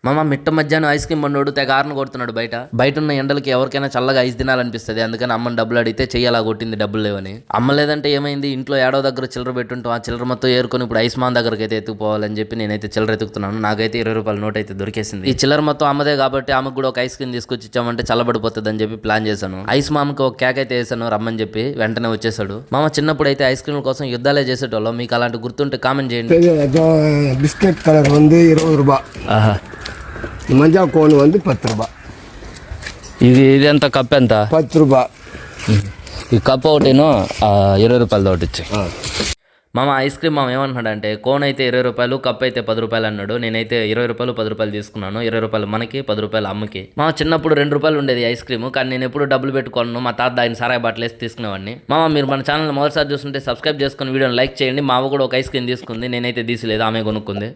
మామ మిట్ట మధ్యాహ్నం ఐస్ క్రీమ్ బండోడు తెగ ఆరను కొడుతున్నాడు బయట ఉన్న ఎండలకి ఎవరికైనా చల్లగా ఐస్ తినాలనిపిస్తుంది. అందుకని అమ్మని డబ్బులు అడిగితే చెయ్యాలా కొట్టింది డబ్బులు లేవని. అమ్మ లేదంటే ఏమైంది, ఇంట్లో ఏడో దగ్గర చిల్లర పెట్టుంటాం, ఆ చిల్లర మొత్తం ఏరుకొని ఇప్పుడు ఐస్ మాన్ దగ్గరికి అయితే ఎత్తుకుపోవాలని చెప్పి నేనైతే చిల్లర ఎత్తుకుతున్నాను. నాకైతే 20 రూపాయల నోట్ అయితే దొరికేసింది. ఈ చిల్లర మొత్తం అమ్మదే కాబట్టి ఆమెకు కూడా ఒక ఐస్ క్రీమ్ తీసుకొచ్చి ఇచ్చామంటే చల్లబడిపోతుంది అని చెప్పి ప్లాన్ చేశాను. ఐస్ మామకి ఒక కేక్ అయితే వేసాను రమ్మని చెప్పి, వెంటనే వచ్చేసాడు. మామ చిన్నప్పుడు అయితే ఐస్ క్రీమ్ కోసం యుద్ధాలే చేసేటోళ్ళం. మీకు అలాంటి గుర్తుంటే కామెంట్ చేయండి. బిస్కెట్ కలర్ 20 రూపాయలు, మంజా కోన్ 10 రూపాయలు. ఇది ఎంత కప్ ఎంత? 10 రూపాయలు. ఈ కప్ ఒకటేనో 20 రూపాయలతో ఒకటి ఇచ్చి. మామ ఐస్ క్రీమ్ మామ ఏమన్నాడంటే కోన్ అయితే 20 రూపాయలు, కప్ అయితే 10 రూపాయలు అన్నాడు. నేనైతే 20 రూపాయలు 10 రూపాయలు తీసుకున్నాను. 20 రూపాయలు మనకి, 10 రూపాయలు అమ్మకి. మా చిన్నప్పుడు 2 రూపాయలు ఉండేది ఐస్ క్రీమ్, కానీ నేను ఎప్పుడు డబ్బులు పెట్టుకోను. మా తాత ఆయన సారాయి బాటలు వేసి తీసుకునేవాడిని. మామ మీరు మన ఛానల్ మొదటిసారి చూస్తుంటే సబ్స్క్రైబ్ చేసుకుని వీడియోని లైక్ చేయండి. మా అవ్వ కూడా ఒక ఐస్ క్రీమ్ తీసుకుంది, నేనైతే తీసిలేదు, ఆమె కొనుక్కుంది.